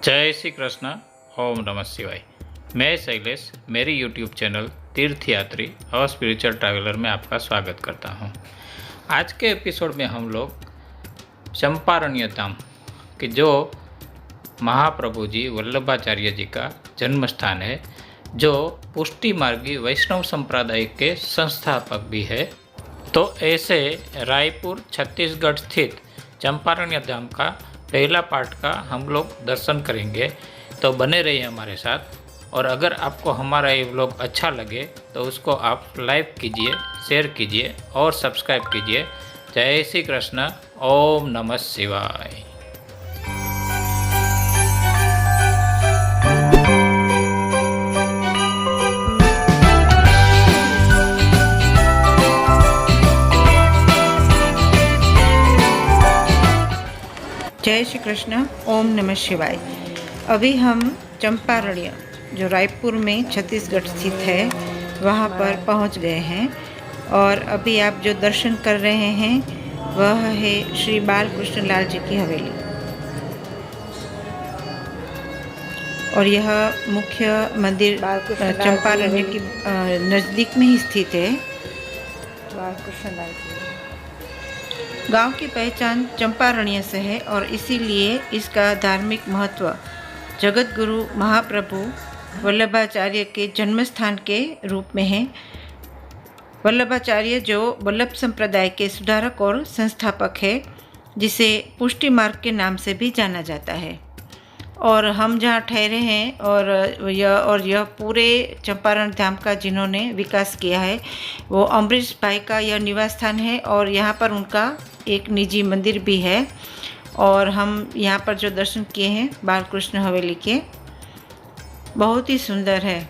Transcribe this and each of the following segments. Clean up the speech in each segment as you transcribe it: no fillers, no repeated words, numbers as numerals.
जय श्री कृष्ण। ओम नमः शिवाय। मैं शैलेश, मेरी यूट्यूब चैनल तीर्थयात्री और स्पिरिचुअल ट्रैवलर में आपका स्वागत करता हूं। आज के एपिसोड में हम लोग चंपारण्य धाम के जो महाप्रभु जी वल्लभाचार्य जी का जन्म स्थान है, जो पुष्टि मार्गी वैष्णव संप्रदाय के संस्थापक भी है, तो ऐसे रायपुर छत्तीसगढ़ स्थित चंपारण्य धाम का पहला पार्ट का हम लोग दर्शन करेंगे। तो बने रहिए हमारे साथ। और अगर आपको हमारा ये व्लॉग अच्छा लगे तो उसको आप लाइक कीजिए, शेयर कीजिए और सब्सक्राइब कीजिए। जय श्री कृष्ण। ओम नमः शिवाय। जय श्री कृष्ण। ओम नमः शिवाय। अभी हम चंपारण्य जो रायपुर में छत्तीसगढ़ स्थित है वहाँ पर पहुँच गए हैं। और अभी आप जो दर्शन कर रहे हैं वह है श्री बालकृष्ण लाल जी की हवेली। और यह मुख्य मंदिर चंपारण्य की नज़दीक में ही स्थित है। बालकृष्ण लाल जी गांव की पहचान चंपारण्य से है और इसीलिए इसका धार्मिक महत्व जगत गुरु महाप्रभु वल्लभाचार्य के जन्म स्थान के रूप में है। वल्लभाचार्य जो वल्लभ संप्रदाय के सुधारक और संस्थापक है, जिसे पुष्टि मार्ग के नाम से भी जाना जाता है। और हम जहाँ ठहरे हैं और यह पूरे चंपारण धाम का जिन्होंने विकास किया है वो अमरीश भाई का यह निवास स्थान है। और यहाँ पर उनका एक निजी मंदिर भी है। और हम यहाँ पर जो दर्शन किए हैं बालकृष्ण हवेली के, बहुत ही सुंदर है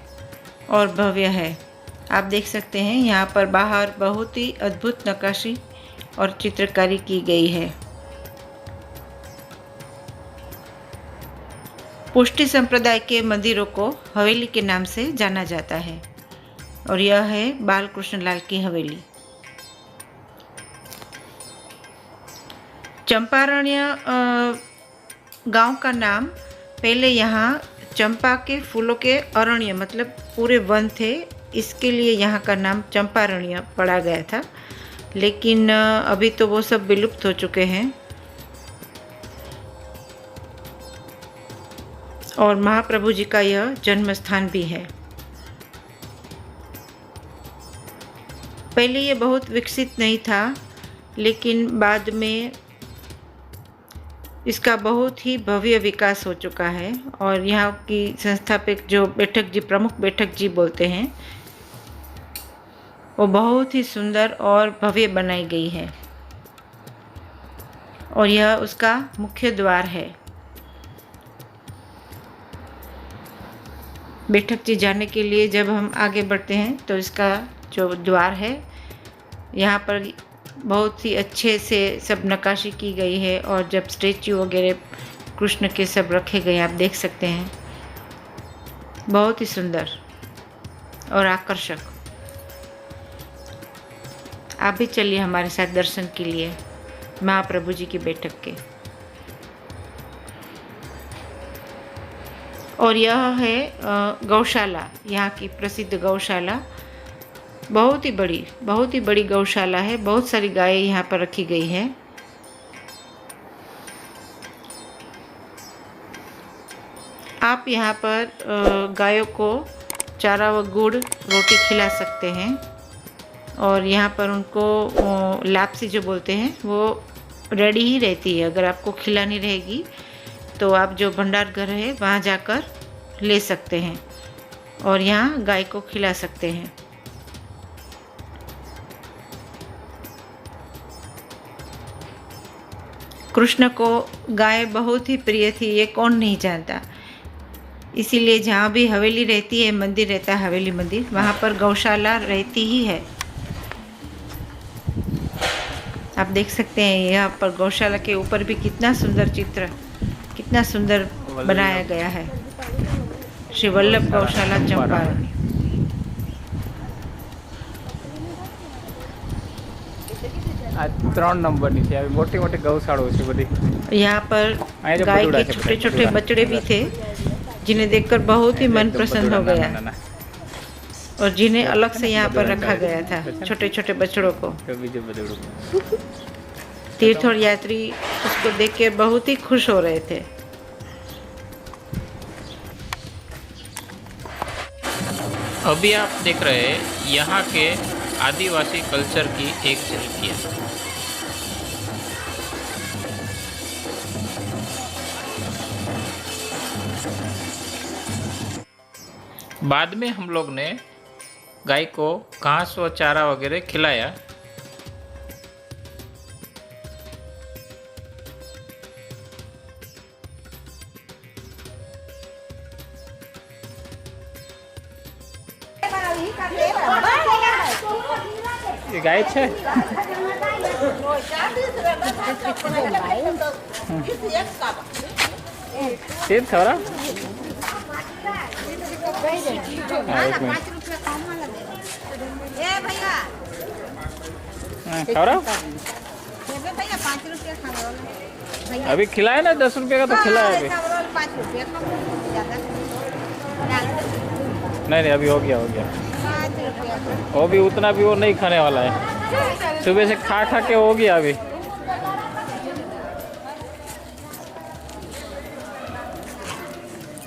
और भव्य है। आप देख सकते हैं यहाँ पर बाहर बहुत ही अद्भुत नक्काशी और चित्रकारी की गई है। पुष्टि संप्रदाय के मंदिरों को हवेली के नाम से जाना जाता है और यह है बालकृष्ण लाल की हवेली। चंपारण्य गांव का नाम पहले यहाँ चंपा के फूलों के अरण्य मतलब पूरे वन थे, इसके लिए यहाँ का नाम चंपारण्य पड़ा गया था। लेकिन अभी तो वो सब विलुप्त हो चुके हैं। और महाप्रभु जी का यह जन्म स्थान भी है। पहले ये बहुत विकसित नहीं था, लेकिन बाद में इसका बहुत ही भव्य विकास हो चुका है। और यहाँ की संस्थापक जो बैठक जी, प्रमुख बैठक जी बोलते हैं, वो बहुत ही सुंदर और भव्य बनाई गई है। और यह उसका मुख्य द्वार है। बैठक जी जाने के लिए जब हम आगे बढ़ते हैं तो इसका जो द्वार है, यहाँ पर बहुत ही अच्छे से सब नक्काशी की गई है। और जब स्टैचू वगैरह कृष्ण के सब रखे गए, आप देख सकते हैं, बहुत ही सुंदर और आकर्षक। आप भी चलिए हमारे साथ दर्शन के लिए महाप्रभु जी की बैठक के। और यह है गौशाला, यहाँ की प्रसिद्ध गौशाला। बहुत ही बड़ी गौशाला है। बहुत सारी गायें यहाँ पर रखी गई हैं। आप यहाँ पर गायों को चारा व गुड़ रोटी खिला सकते हैं। और यहाँ पर उनको लापसी जो बोलते हैं वो रेडी ही रहती है। अगर आपको खिलानी रहेगी तो आप जो भंडार घर है वहाँ जाकर ले सकते हैं और यहाँ गाय को खिला सकते हैं। कृष्ण को गाय बहुत ही प्रिय थी, ये कौन नहीं जानता। इसीलिए जहाँ भी हवेली रहती है, मंदिर रहता है हवेली मंदिर, वहाँ पर गौशाला रहती ही है। आप देख सकते हैं यहाँ पर गौशाला के ऊपर भी कितना सुंदर चित्र, कितना सुंदर बनाया गया है। श्री वल्लभ गौशाला चंपारण्य। આ 3 નંબરની છે. આવી મોટી મોટી ગૌશાળાઓ છે બધી. यहाँ पर અહીંયા જો गाय बटुड़ा के છે छोटे બધા, छोटे बटुड़ा. बछड़े भी थे जिन्हें देखकर बहुत ही मन एकदम प्रसन्न हो बटुड़ा गया નાના નાના. और जिन्हें अलग से यहाँ पर बटुड़ा रखा गाय गया था, છે ને? छोटे छोटे बछड़ों को। તો બીજું બટુડું. तीर्थ और यात्री उसको देख के बहुत ही खुश हो रहे थे। अभी आप देख रहे हैं यहाँ के आदिवासी कल्चर की एक झलकियाँ. बाद में हम लोग ने गाय को घास व चारा वगैरह खिलाया. ये गाय है तीर्थ हो रहा. अभी खिलाया ना 10 रुपये का तो खिलाया अभी. नहीं अभी हो गया. वो भी उतना भी वो नहीं खाने वाला है. सुबह से खा के हो गया अभी.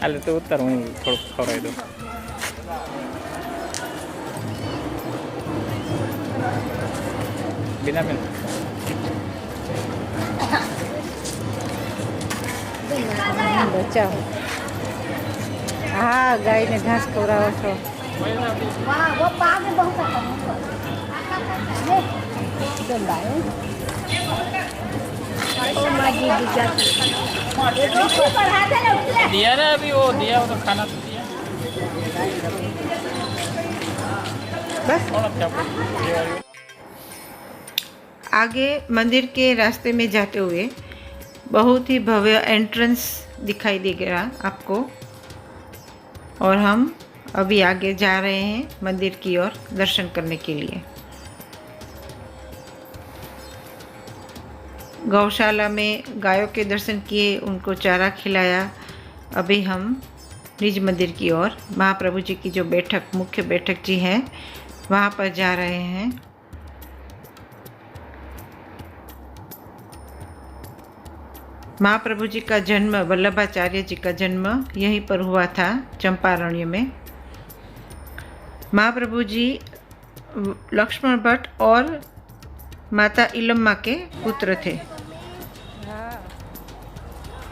अरे तो उतर हूँ थोड़ा खवड़ा दो. बिना बचाओ. हाँ गाय ने घास खवड़ाओ છો. वो पाग बहुत दिया ना अभी वो दिया वो तो खाना तो दिया. बस आगे मंदिर के रास्ते में जाते हुए बहुत ही भव्य एंट्रेंस दिखाई देगा आपको, और हम अभी आगे जा रहे हैं मंदिर की ओर दर्शन करने के लिए। गौशाला में गायों के दर्शन किए, उनको चारा खिलाया। अभी हम निज मंदिर की ओर महाप्रभु जी की जो बैठक, मुख्य बैठक जी है, वहाँ पर जा रहे हैं। महाप्रभु जी का जन्म, वल्लभाचार्य जी का जन्म यहीं पर हुआ था, चंपारण्य में। महाप्रभु जी लक्ष्मण भट्ट और माता इलम्मा के पुत्र थे।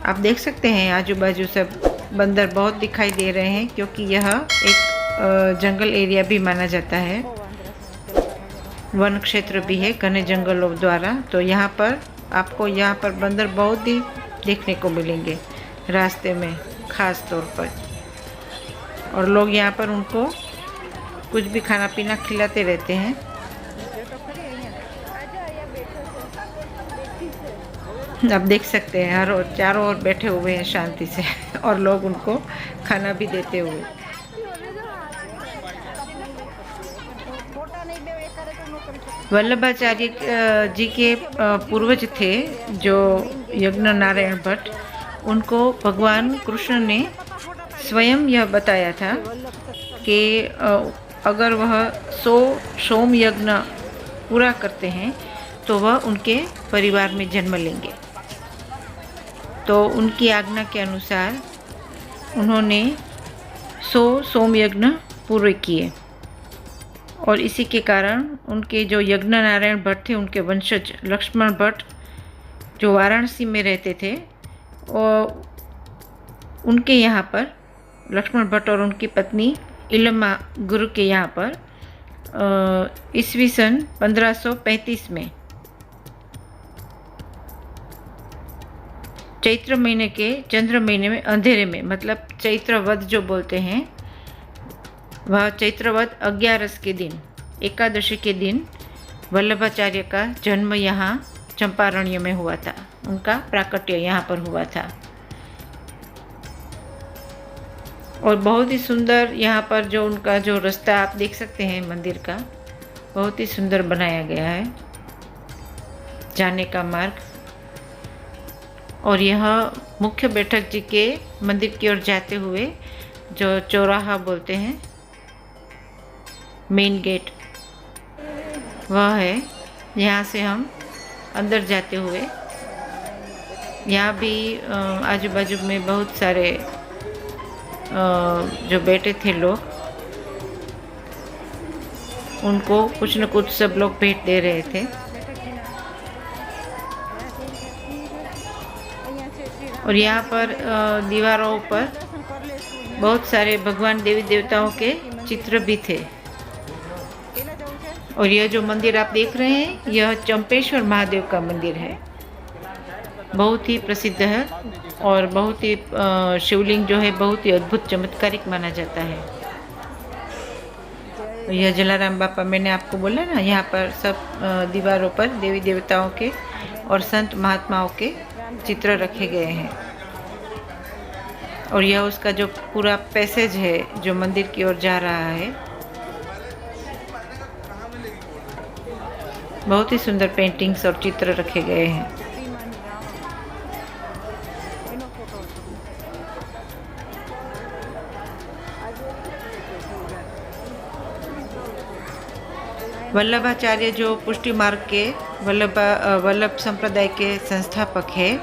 आप देख सकते हैं आजू बाजू सब बंदर बहुत दिखाई दे रहे हैं, क्योंकि यह एक जंगल एरिया भी माना जाता है, वन क्षेत्र भी है घने जंगलों द्वारा। तो यहाँ पर आपको यहाँ पर बंदर बहुत ही देखने को मिलेंगे रास्ते में, ख़ास तौर पर। और लोग यहाँ पर उनको कुछ भी खाना पीना खिलाते रहते हैं। आप देख सकते हैं हर ओर चारों ओर बैठे हुए हैं शांति से, और लोग उनको खाना भी देते हुए। वल्लभाचार्य जी के पूर्वज थे जो यज्ञ नारायण भट्ट, उनको भगवान कृष्ण ने स्वयं यह बताया था कि अगर वह 100 सोम यज्ञ पूरा करते हैं तो वह उनके परिवार में जन्म लेंगे। तो उनकी आज्ञा के अनुसार उन्होंने 100 सोम यज्ञ पूरे किए, और इसी के कारण उनके जो यज्ञ नारायण भट्ट थे, उनके वंशज लक्ष्मण भट्ट जो वाराणसी में रहते थे, और उनके यहाँ पर लक्ष्मण भट्ट और उनकी पत्नी इलम्मा गुरु के यहाँ पर ईस्वी सन 1535 में चैत्र महीने के चंद्र महीने में अंधेरे में, मतलब चैत्रवद जो बोलते हैं, वह चैत्रवद 11 के दिन, एकादशी के दिन वल्लभाचार्य का जन्म यहाँ चंपारण्य में हुआ था। उनका प्राकट्य यहाँ पर हुआ था। और बहुत ही सुंदर यहाँ पर जो उनका जो रास्ता आप देख सकते हैं मंदिर का, बहुत ही सुंदर बनाया गया है। जाने का मार्ग। और यह मुख्य बैठक जी के मंदिर की ओर जाते हुए जो चौराहा बोलते हैं, मेन गेट, वह है। यहाँ से हम अंदर जाते हुए, यहाँ भी आजू बाजू में बहुत सारे जो बैठे थे लोग, उनको कुछ न कुछ सब लोग भेंट दे रहे थे। और यहाँ पर दीवारों पर बहुत सारे भगवान देवी देवताओं के चित्र भी थे। और यह जो मंदिर आप देख रहे हैं, यह चंपेश्वर महादेव का मंदिर है। बहुत ही प्रसिद्ध है और बहुत ही शिवलिंग जो है बहुत ही अद्भुत चमत्कारिक माना जाता है। तो यह जलाराम बापा, मैंने आपको बोला ना, यहाँ पर सब दीवारों पर देवी देवताओं के और संत महात्माओं के चित्र रखे गए हैं। और यह उसका जो पूरा पैसेज है जो मंदिर की ओर जा रहा है, बहुत ही सुंदर पेंटिंग्स और चित्र रखे गए हैं। वल्लभाचार्य जो पुष्टि मार्ग के वल्लभ संप्रदाय के संस्थापक है,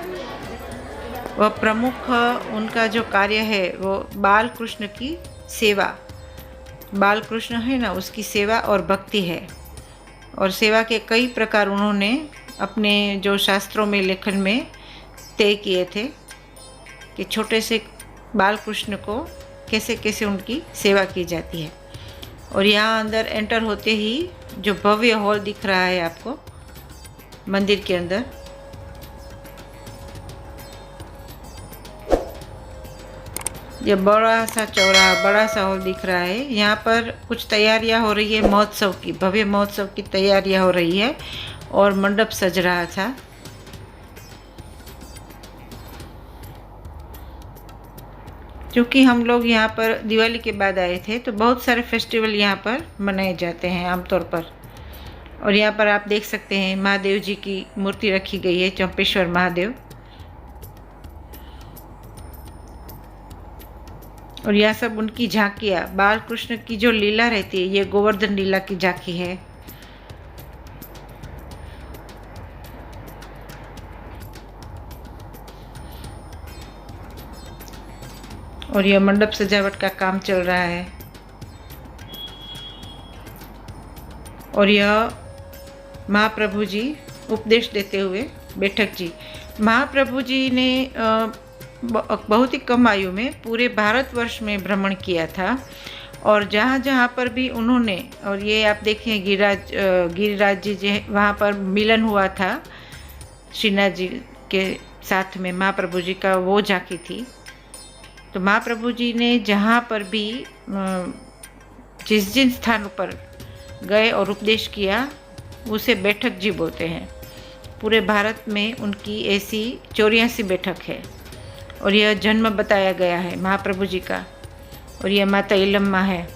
वह प्रमुख उनका जो कार्य है वो बाल कृष्ण की सेवा, बाल कृष्ण है ना, उसकी सेवा और भक्ति है। और सेवा के कई प्रकार उन्होंने अपने जो शास्त्रों में लेखन में तय किए थे कि छोटे से बाल कृष्ण को कैसे कैसे उनकी सेवा की जाती है। और यहाँ अंदर एंटर होते ही जो भव्य हॉल दिख रहा है आपको मंदिर के अंदर, ये बड़ा सा चौराहा, बड़ा सा हॉल दिख रहा है। यहाँ पर कुछ तैयारियां हो रही है महोत्सव की, भव्य महोत्सव की तैयारियां हो रही है और मंडप सज रहा था। क्योंकि हम लोग यहाँ पर दिवाली के बाद आए थे, तो बहुत सारे फेस्टिवल यहाँ पर मनाए जाते हैं आमतौर पर। और यहाँ पर आप देख सकते हैं महादेव जी की मूर्ति रखी गई है, चंपेश्वर महादेव। और यह सब उनकी झांकियाँ, बाल कृष्ण की जो लीला रहती है, ये गोवर्धन लीला की झांकी है। और यह मंडप सजावट का काम चल रहा है। और यह महाप्रभु जी उपदेश देते हुए बैठक जी, महाप्रभु जी ने बहुत ही कम आयु में पूरे भारतवर्ष में भ्रमण किया था। और जहाँ जहाँ पर भी उन्होंने, और ये आप देखें गिरिराज जी जो वहाँ पर मिलन हुआ था श्रीनाथ जी के साथ में महाप्रभु जी का, वो झांकी थी। तो महाप्रभु जी ने जहाँ पर भी जिस जिन स्थानों पर गए और उपदेश किया, उसे बैठक जी बोलते हैं। पूरे भारत में उनकी ऐसी 84 बैठक है। और यह जन्म बताया गया है महाप्रभु जी का। और यह माता इलम्मा है।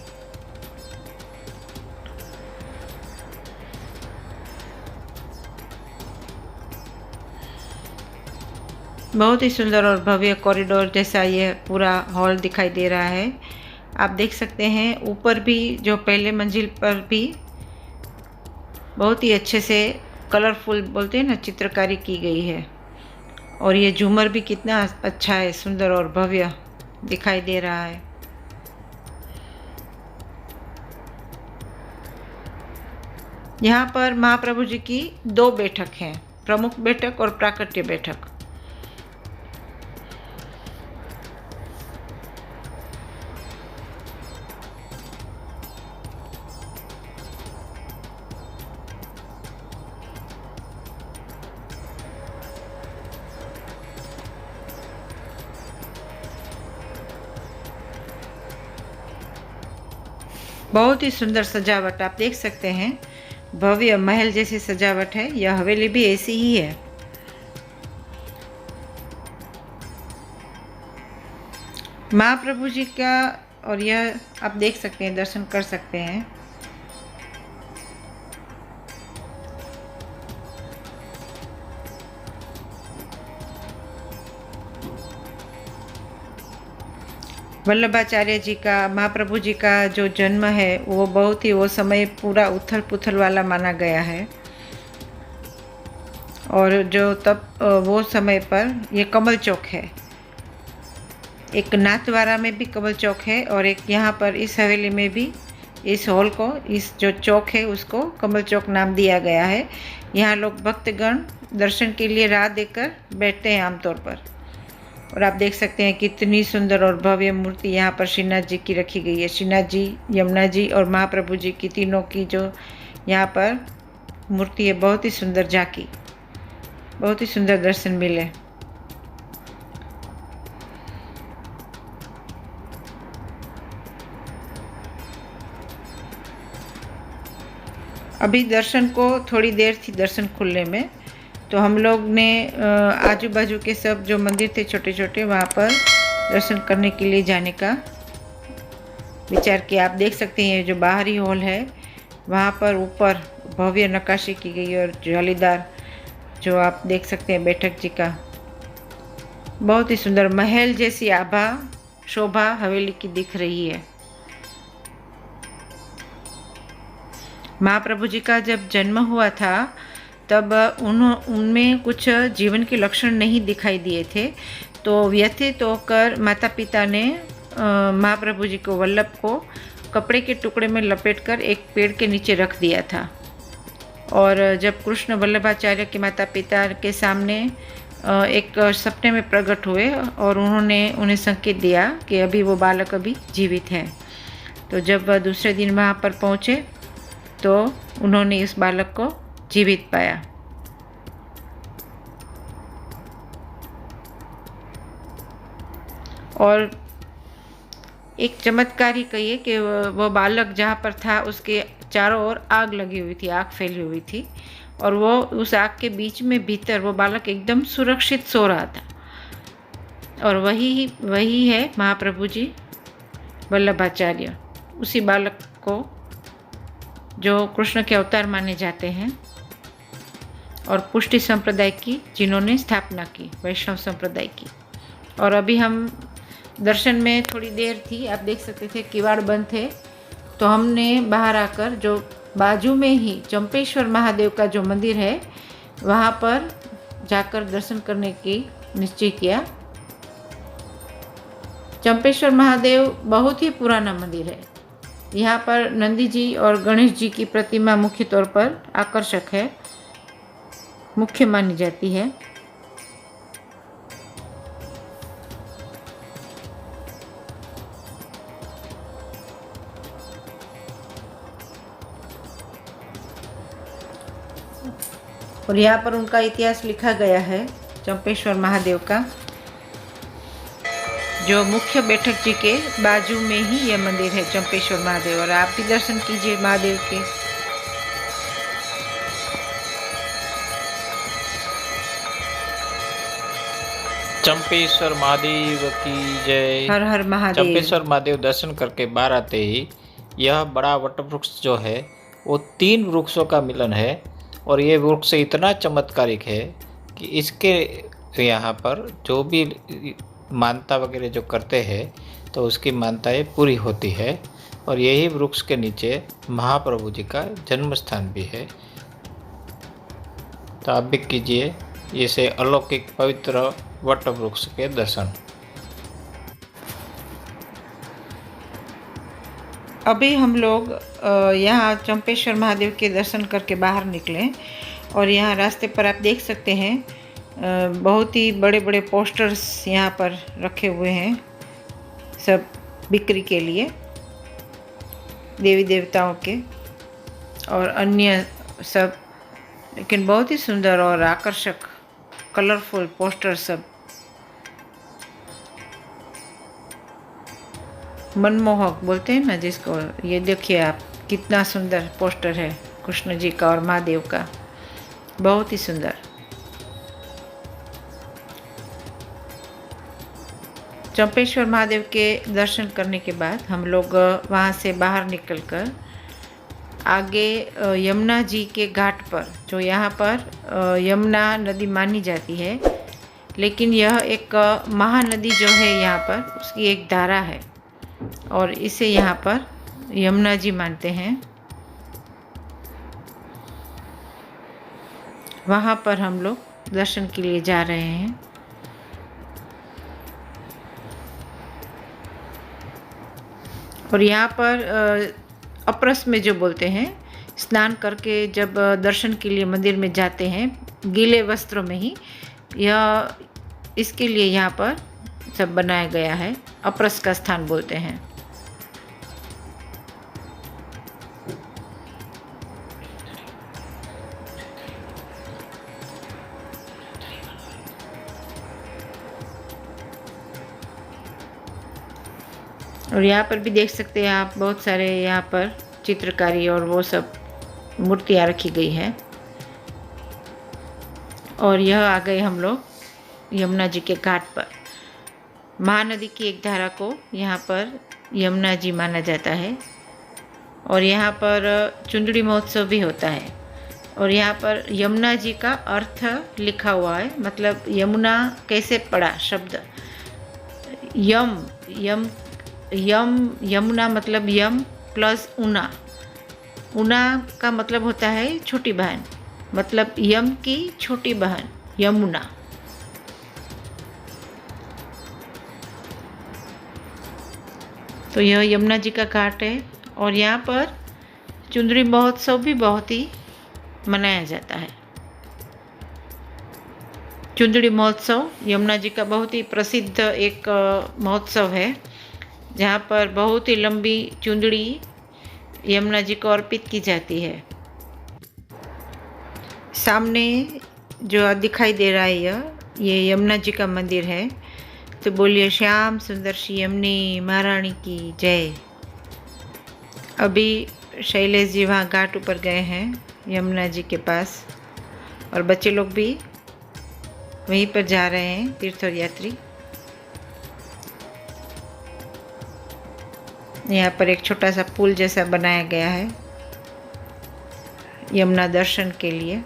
बहुत ही सुंदर और भव्य कॉरिडोर जैसा यह पूरा हॉल दिखाई दे रहा है। आप देख सकते हैं ऊपर भी, जो पहले मंजिल पर भी बहुत ही अच्छे से कलरफुल बोलते हैं ना, चित्रकारी की गई है। और ये झूमर भी कितना अच्छा है, सुंदर और भव्य दिखाई दे रहा है। यहाँ पर महाप्रभु जी की 2 बैठक हैं, प्रमुख बैठक और प्राकट्य बैठक। बहुत ही सुंदर सजावट आप देख सकते हैं, भव्य महल जैसी सजावट है। यह हवेली भी ऐसी ही है। महाप्रभु जी का, और यह आप देख सकते हैं, दर्शन कर सकते हैं। वल्लभाचार्य जी का, महाप्रभु जी का जो जन्म है वो बहुत ही वो समय पूरा उथल पुथल वाला माना गया है। और जो तब वो समय पर ये कमल चौक है, एक नाथद्वारा में भी कमल चौक है और एक यहाँ पर इस हवेली में भी इस हॉल को, इस जो चौक है उसको कमल चौक नाम दिया गया है। यहाँ लोग भक्तगण दर्शन के लिए राह देकर बैठते हैं आमतौर पर। और आप देख सकते हैं कितनी सुंदर और भव्य मूर्ति यहाँ पर श्रीनाथ जी की रखी गई है। श्रीनाथ जी, यमुना जी और महाप्रभु जी की तीनों की जो यहाँ पर मूर्ति है, बहुत ही सुंदर झांकी, बहुत ही सुंदर दर्शन मिले। अभी दर्शन को थोड़ी देर थी दर्शन खुलने में, तो हम लोग ने आजू बाजू के सब जो मंदिर थे छोटे छोटे वहाँ पर दर्शन करने के लिए जाने का विचार किया। आप देख सकते हैं जो बाहरी हॉल है वहाँ पर ऊपर भव्य नक्काशी की गई और जालीदार जो आप देख सकते हैं बैठक जी का, बहुत ही सुंदर महल जैसी आभा शोभा हवेली की दिख रही है। महाप्रभु जी का जब जन्म हुआ था तब उनमें कुछ जीवन के लक्षण नहीं दिखाई दिए थे, तो व्यथित होकर माता पिता ने महाप्रभु जी को, वल्लभ को कपड़े के टुकड़े में लपेटकर एक पेड़ के नीचे रख दिया था। और जब कृष्ण वल्लभाचार्य के माता पिता के सामने एक सपने में प्रकट हुए और उन्होंने उन्हें संकेत दिया कि अभी वो बालक अभी जीवित है, तो जब वह दूसरे दिन वहाँ पर पहुँचे तो उन्होंने इस बालक को जीवित पाया। और एक चमत्कार ही कहिए कि वो बालक जहाँ पर था उसके चारों ओर आग लगी हुई थी, आग फैली हुई थी, और वो उस आग के बीच में भीतर वो बालक एकदम सुरक्षित सो रहा था। और वही है महाप्रभु जी वल्लभाचार्य, उसी बालक को जो कृष्ण के अवतार माने जाते हैं और पुष्टि संप्रदाय की जिन्होंने स्थापना की, वैष्णव संप्रदाय की। और अभी हम दर्शन में थोड़ी देर थी, आप देख सकते थे किवाड़ बंद थे, तो हमने बाहर आकर जो बाजू में ही चंपेश्वर महादेव का जो मंदिर है वहाँ पर जाकर दर्शन करने की निश्चय किया। चंपेश्वर महादेव बहुत ही पुराना मंदिर है। यहाँ पर नंदी जी और गणेश जी की प्रतिमा मुख्य तौर पर आकर्षक है, मुख्य मानी जाती है। और यहाँ पर उनका इतिहास लिखा गया है चंपेश्वर महादेव का, जो मुख्य बैठक जी के बाजू में ही यह मंदिर है चंपेश्वर महादेव। और आप भी दर्शन कीजिए महादेव के। चंपेश्वर महादेव की जय। हर हर महादेव। चंपेश्वर महादेव दर्शन करके बाहर आते ही यह बड़ा वट वृक्ष जो है वो 3 वृक्षों का मिलन है, और ये वृक्ष इतना चमत्कारिक है कि इसके यहाँ पर जो भी मानता वगैरह जो करते हैं तो उसकी मानताएं पूरी होती है। और यही वृक्ष के नीचे महाप्रभु जी का जन्म स्थान भी है। तो आप भी कीजिए इसे अलौकिक पवित्र वट वृक्ष के दर्शन। अभी हम लोग यहाँ चंपेश्वर महादेव के दर्शन करके बाहर निकले, और यहाँ रास्ते पर आप देख सकते हैं बहुत ही बड़े बड़े पोस्टर्स यहाँ पर रखे हुए हैं, सब बिक्री के लिए, देवी देवताओं के और अन्य सब, लेकिन बहुत ही सुंदर और आकर्षक कलरफुल पोस्टर, सब मनमोहक बोलते हैं ना जिसको। ये देखिए आप, कितना सुंदर पोस्टर है कृष्ण जी का और महादेव का, बहुत ही सुंदर। चंपेश्वर महादेव के दर्शन करने के बाद हम लोग वहाँ से बाहर निकलकर आगे यमुना जी के घाट पर, जो यहाँ पर यमुना नदी मानी जाती है, लेकिन यह एक महानदी जो है यहाँ पर, उसकी एक धारा है। और इसे यहाँ पर यमुना जी मानते हैं। वहाँ पर हम लोग दर्शन के लिए जा रहे हैं। और यहाँ पर अपरस में जो बोलते हैं, स्नान करके जब दर्शन के लिए मंदिर में जाते हैं गीले वस्त्रों में ही, यह इसके लिए यहाँ पर सब बनाया गया है। अपरस का स्थान बोलते हैं। और यहाँ पर भी देख सकते हैं आप, बहुत सारे यहाँ पर चित्रकारी और वो सब मूर्तियाँ रखी गई हैं। और यह आ गए हम लोग यमुना जी के घाट पर। महानदी की एक धारा को यहाँ पर यमुना जी माना जाता है। और यहाँ पर चुंदड़ी महोत्सव भी होता है। और यहाँ पर यमुना जी का अर्थ लिखा हुआ है, मतलब यमुना कैसे पड़ा शब्द, यम यम यम यमुना मतलब यम प्लस उना। उना का मतलब होता है छोटी बहन, मतलब यम की छोटी बहन यमुना। तो यह यमुना जी का घाट है। और यहाँ पर चुंदड़ी महोत्सव भी बहुत ही मनाया जाता है। चुंदड़ी महोत्सव यमुना जी का बहुत ही प्रसिद्ध एक महोत्सव है, जहाँ पर बहुत ही लंबी चुंदड़ी यमुना जी को अर्पित की जाती है। सामने जो दिखाई दे रहा है ये यमुना जी का मंदिर है। तो बोलिए श्याम सुंदर श्री यमुनी महारानी की जय। अभी शैलेश जी वहाँ घाट ऊपर गए हैं यमुना जी के पास, और बच्चे लोग भी वहीं पर जा रहे हैं, तीर्थ यात्री। यहाँ पर एक छोटा सा पुल जैसा बनाया गया है यमुना दर्शन के लिए।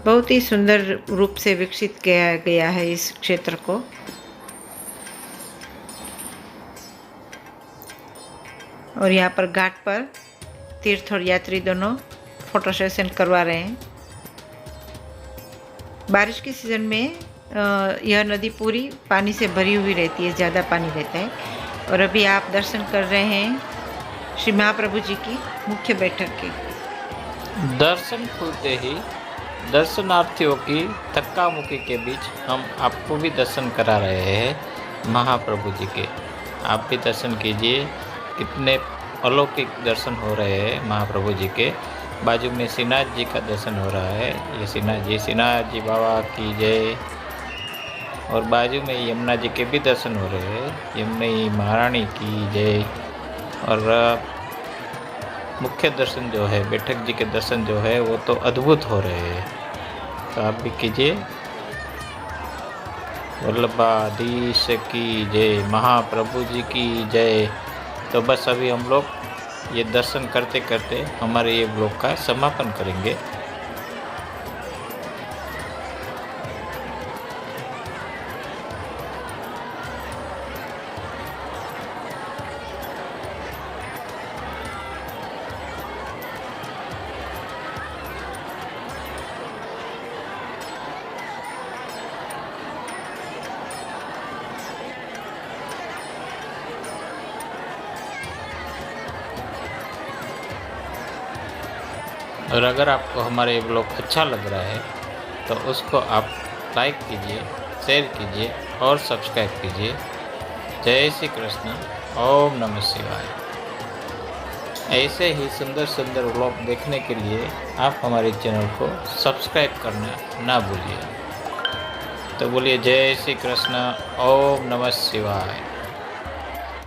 बहुत ही सुंदर रूप से विकसित किया गया है इस क्षेत्र को। और यहाँ पर घाट पर तीर्थ और यात्री दोनों फोटो सेशन करवा रहे हैं। बारिश के सीज़न में यह नदी पूरी पानी से भरी हुई रहती है, ज़्यादा पानी रहता है। और अभी आप दर्शन कर रहे हैं श्री महाप्रभु जी की मुख्य बैठक के। दर्शन खुलते ही दर्शनार्थियों की धक्का मुक्की के बीच हम आपको भी दर्शन करा रहे हैं महाप्रभु जी के। आप भी दर्शन कीजिए, कितने अलौकिक दर्शन हो रहे हैं महाप्रभु जी के। बाजू में श्रीनाथ जी का दर्शन हो रहा है, ये श्रीनाथ जी बाबा की जय। और बाजू में यमुना जी के भी दर्शन हो रहे हैं, यमुना महारानी की जय। और मुख्य दर्शन जो है, बैठक जी के दर्शन जो है वो तो अद्भुत हो रहे हैं। तो आप भी कीजिए। वल्लभाधीश की जय, महाप्रभु जी की जय। तो बस अभी हम लोग ये दर्शन करते करते हमारे ये ब्लॉग का समापन करेंगे। और अगर आपको हमारे ब्लॉग अच्छा लग रहा है तो उसको आप लाइक कीजिए, शेयर कीजिए और सब्सक्राइब कीजिए। जय श्री कृष्ण, ओम नमः शिवाय। ऐसे ही सुंदर सुंदर ब्लॉग देखने के लिए आप हमारे चैनल को सब्सक्राइब करना ना भूलिए। तो बोलिए जय श्री कृष्ण, ओम नमः शिवाय।